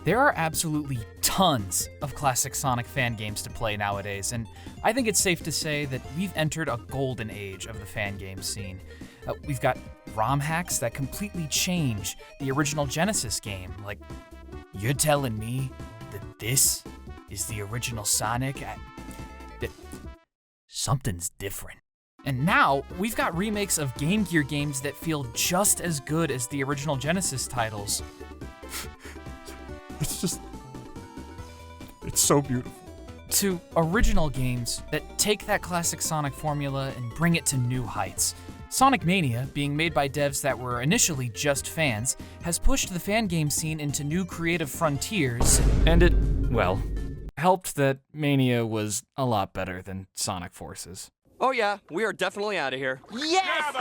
There are absolutely tons of classic Sonic fan games to play nowadays, and I think it's safe to say that we've entered a golden age of the fan game scene. We've got ROM hacks that completely change the original Genesis game, like, you're telling me that this is the original Sonic? That something's different. And now, we've got remakes of Game Gear games that feel just as good as the original Genesis titles. It's so beautiful. To original games that take that classic Sonic formula and bring it to new heights. Sonic Mania, being made by devs that were initially just fans, has pushed the fan game scene into new creative frontiers, and it, well, helped that Mania was a lot better than Sonic Forces. Oh yeah, we are definitely out of here. Yes!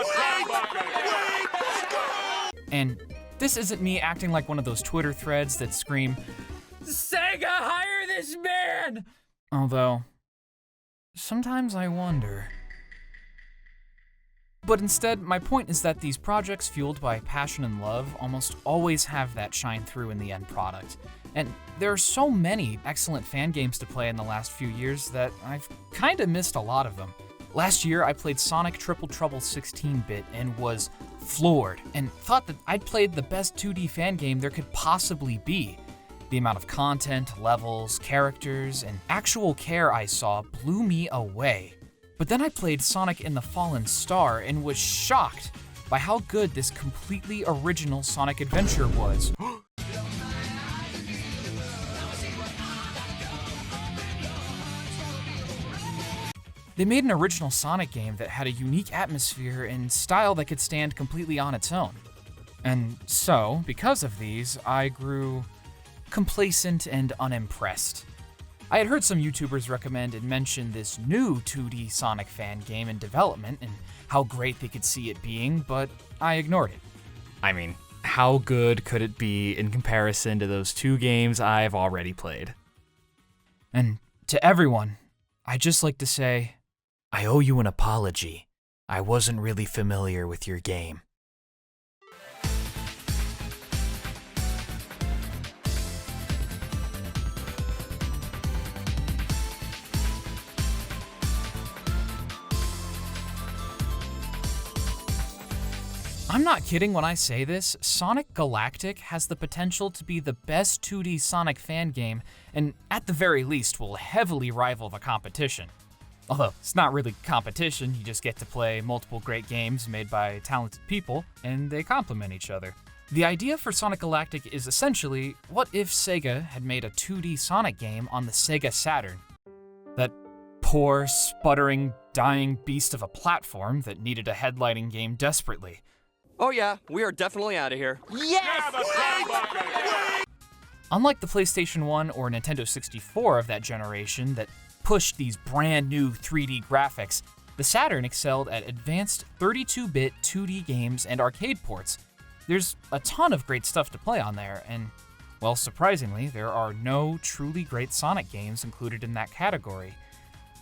And this isn't me acting like one of those Twitter threads that scream, "Sega, hire this man!" Although, sometimes I wonder. But instead, my point is that these projects fueled by passion and love almost always have that shine through in the end product. And there are so many excellent fan games to play in the last few years that I've kinda missed a lot of them. Last year, I played Sonic Triple Trouble 16-bit and was floored, and thought that I'd played the best 2D fan game there could possibly be. The amount of content, levels, characters, and actual care I saw blew me away. But then I played Sonic and the Fallen Star and was shocked by how good this completely original Sonic adventure was. They made an original Sonic game that had a unique atmosphere and style that could stand completely on its own. And so, because of these, I grew complacent and unimpressed. I had heard some YouTubers recommend and mention this new 2D Sonic fan game in development and how great they could see it being, but I ignored it. I mean, how good could it be in comparison to those two games I've already played? And to everyone, I'd just like to say, I owe you an apology. I wasn't really familiar with your game. I'm not kidding when I say this. Sonic Galactic has the potential to be the best 2D Sonic fan game, and at the very least will heavily rival the competition. Although, it's not really competition, you just get to play multiple great games made by talented people, and they complement each other. The idea for Sonic Galactic is essentially, what if Sega had made a 2D Sonic game on the Sega Saturn? That poor, sputtering, dying beast of a platform that needed a headlighting game desperately. Oh yeah, we are definitely out of here. Yes! Unlike the PlayStation 1 or Nintendo 64 of that generation that pushed these brand new 3D graphics, the Saturn excelled at advanced 32-bit 2D games and arcade ports. There's a ton of great stuff to play on there, and, well, surprisingly, there are no truly great Sonic games included in that category.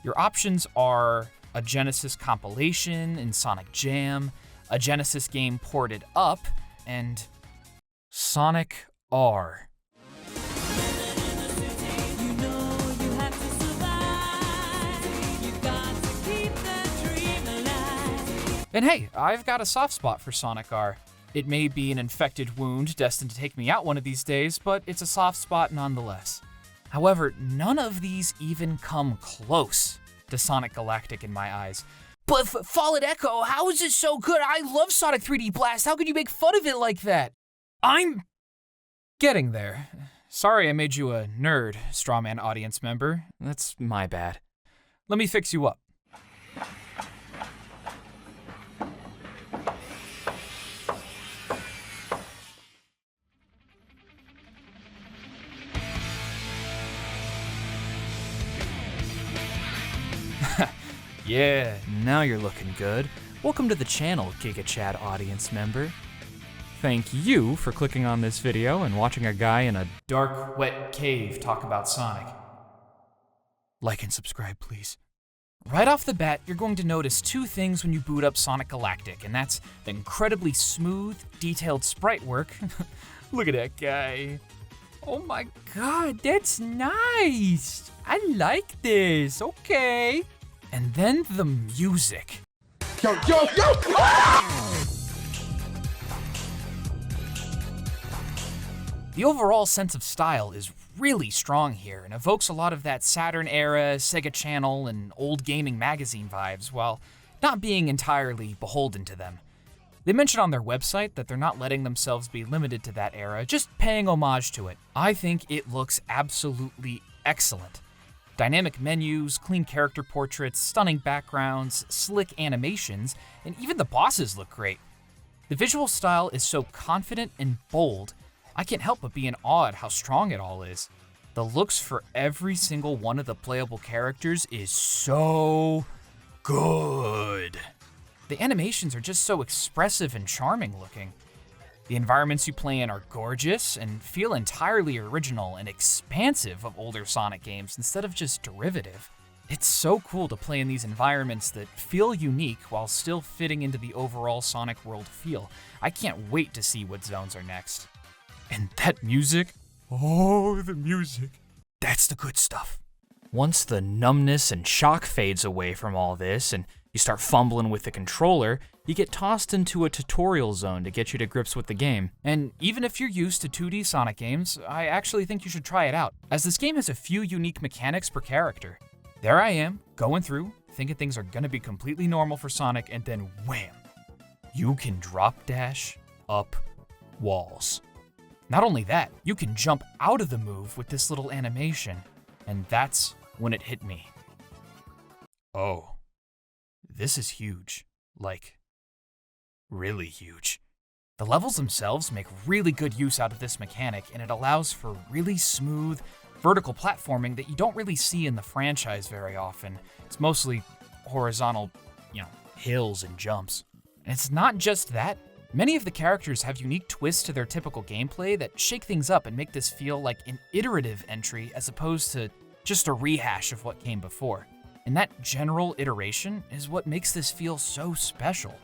Your options are a Genesis compilation in Sonic Jam, a Genesis game ported up, and Sonic R. And hey, I've got a soft spot for Sonic R. It may be an infected wound destined to take me out one of these days, but it's a soft spot nonetheless. However, none of these even come close to Sonic Galactic in my eyes. But FallenEcho, how is it so good? I love Sonic 3D Blast. How could you make fun of it like that? I'm getting there. Sorry I made you a nerd, Strawman audience member. That's my bad. Let me fix you up. Yeah, now you're looking good. Welcome to the channel, GigaChad audience member. Thank you for clicking on this video and watching a guy in a dark, wet cave talk about Sonic. Like and subscribe, please. Right off the bat, you're going to notice two things when you boot up Sonic Galactic, and that's the incredibly smooth, detailed sprite work. Look at that guy. Oh my god, that's nice. I like this, okay. And then the music. Yo! The overall sense of style is really strong here and evokes a lot of that Saturn era, Sega Channel, and old gaming magazine vibes while not being entirely beholden to them. They mention on their website that they're not letting themselves be limited to that era, just paying homage to it. I think it looks absolutely excellent. Dynamic menus, clean character portraits, stunning backgrounds, slick animations, and even the bosses look great. The visual style is so confident and bold, I can't help but be in awe at how strong it all is. The looks for every single one of the playable characters is so good. The animations are just so expressive and charming looking. The environments you play in are gorgeous and feel entirely original and expansive of older Sonic games instead of just derivative. It's so cool to play in these environments that feel unique while still fitting into the overall Sonic world feel. I can't wait to see what zones are next. And that music, oh, the music, that's the good stuff. Once the numbness and shock fades away from all this and you start fumbling with the controller, you get tossed into a tutorial zone to get you to grips with the game. And even if you're used to 2D Sonic games, I actually think you should try it out, as this game has a few unique mechanics per character. There I am, going through, thinking things are gonna be completely normal for Sonic, and then wham! You can drop dash up walls. Not only that, you can jump out of the move with this little animation, and that's when it hit me. Oh. This is huge. Like, really huge. The levels themselves make really good use out of this mechanic, and it allows for really smooth, vertical platforming that you don't really see in the franchise very often. It's mostly horizontal, hills and jumps. And it's not just that. Many of the characters have unique twists to their typical gameplay that shake things up and make this feel like an iterative entry as opposed to just a rehash of what came before. And that general iteration is what makes this feel so special.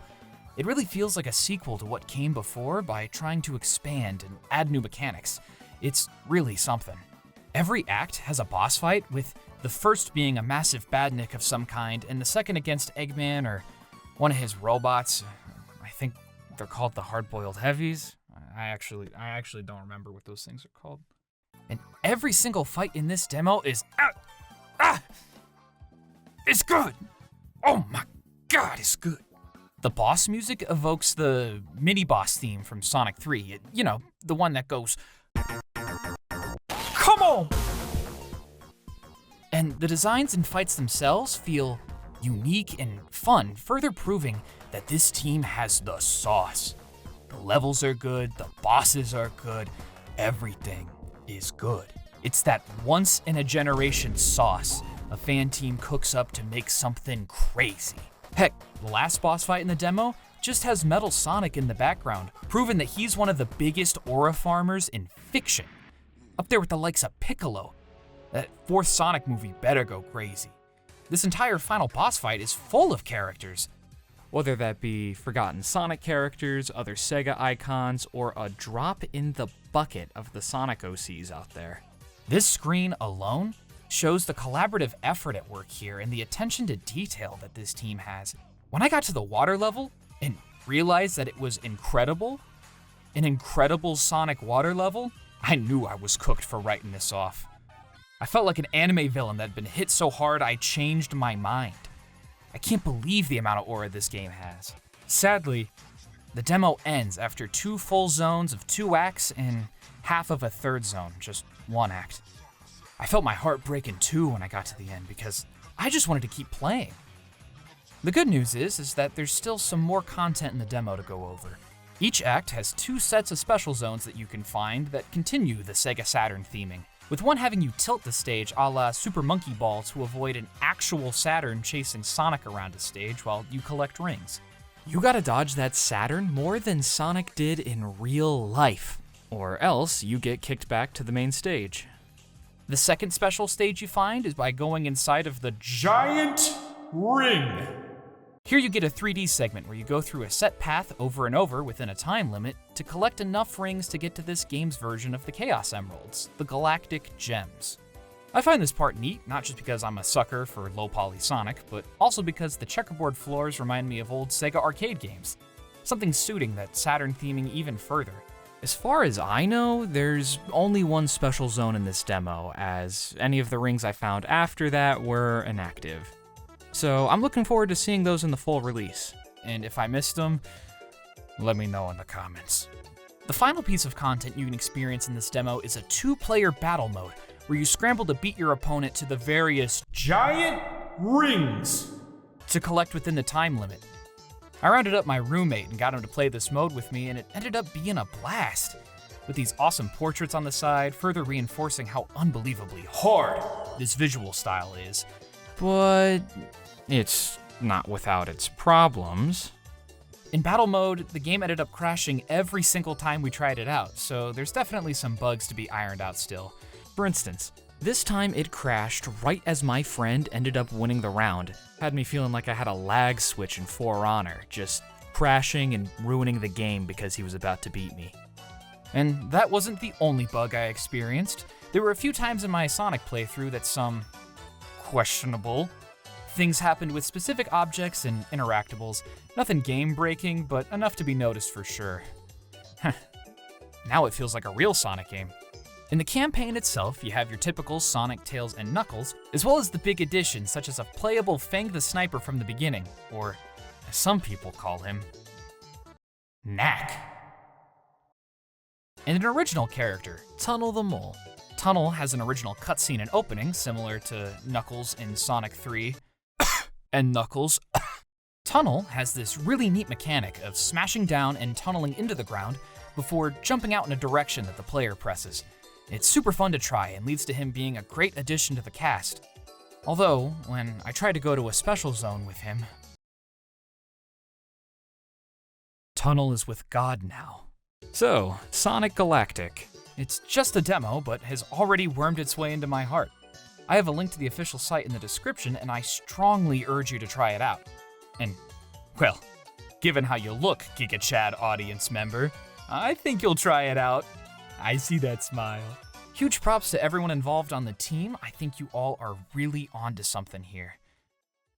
It really feels like a sequel to what came before by trying to expand and add new mechanics. It's really something. Every act has a boss fight, with the first being a massive badnik of some kind, and the second against Eggman or one of his robots. I think they're called the hard-boiled heavies. I actually don't remember what those things are called. And every single fight in this demo is it's good. Oh my god, it's good. The boss music evokes the mini-boss theme from Sonic 3. The one that goes, come on! And the designs and fights themselves feel unique and fun, further proving that this team has the sauce. The levels are good, the bosses are good, everything is good. It's that once-in-a-generation sauce a fan team cooks up to make something crazy. Heck, the last boss fight in the demo just has Metal Sonic in the background, proving that he's one of the biggest aura farmers in fiction. Up there with the likes of Piccolo. That fourth Sonic movie better go crazy. This entire final boss fight is full of characters. Whether that be forgotten Sonic characters, other Sega icons, or a drop in the bucket of the Sonic OCs out there. This screen alone shows the collaborative effort at work here and the attention to detail that this team has. When I got to the water level and realized that it was incredible, an incredible Sonic water level, I knew I was cooked for writing this off. I felt like an anime villain that had been hit so hard I changed my mind. I can't believe the amount of aura this game has. Sadly, the demo ends after 2 full zones of 2 acts and half of a third zone, just 1 act. I felt my heart break in 2 when I got to the end because I just wanted to keep playing. The good news is that there's still some more content in the demo to go over. Each act has 2 sets of special zones that you can find that continue the Sega Saturn theming, with one having you tilt the stage a la Super Monkey Ball to avoid an actual Saturn chasing Sonic around a stage while you collect rings. You gotta dodge that Saturn more than Sonic did in real life, or else you get kicked back to the main stage. The second special stage you find is by going inside of the giant ring. Here you get a 3D segment where you go through a set path over and over within a time limit to collect enough rings to get to this game's version of the Chaos Emeralds, the Galactic Gems. I find this part neat, not just because I'm a sucker for low-poly Sonic, but also because the checkerboard floors remind me of old Sega arcade games, something suiting that Saturn theming even further. As far as I know, there's only one special zone in this demo, as any of the rings I found after that were inactive. So I'm looking forward to seeing those in the full release. And if I missed them, let me know in the comments. The final piece of content you can experience in this demo is a 2-player battle mode, where you scramble to beat your opponent to the various giant rings to collect within the time limit. I rounded up my roommate and got him to play this mode with me, and it ended up being a blast, with these awesome portraits on the side further reinforcing how unbelievably hard this visual style is. But it's not without its problems. In battle mode, the game ended up crashing every single time we tried it out, so there's definitely some bugs to be ironed out still. For instance, this time it crashed right as my friend ended up winning the round. Had me feeling like I had a lag switch in For Honor, just crashing and ruining the game because he was about to beat me. And that wasn't the only bug I experienced. There were a few times in my Sonic playthrough that some questionable things happened with specific objects and interactables. Nothing game-breaking, but enough to be noticed for sure. Now it feels like a real Sonic game. In the campaign itself, you have your typical Sonic, Tails, and Knuckles, as well as the big additions such as a playable Fang the Sniper from the beginning, or as some people call him, Knack. And an original character, Tunnel the Mole. Tunnel has an original cutscene and opening similar to Knuckles in Sonic 3, and Knuckles. Tunnel has this really neat mechanic of smashing down and tunneling into the ground before jumping out in a direction that the player presses. It's super fun to try and leads to him being a great addition to the cast. Although, when I tried to go to a special zone with him, Tunnel is with God now. So, Sonic Galactic. It's just a demo, but has already wormed its way into my heart. I have a link to the official site in the description, and I strongly urge you to try it out. And, well, given how you look, Giga Chad audience member, I think you'll try it out. I see that smile. Huge props to everyone involved on the team. I think you all are really onto something here.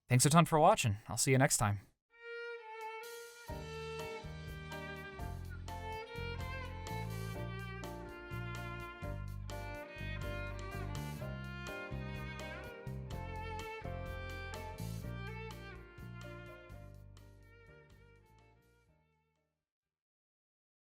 Thanks a ton for watching. I'll see you next time.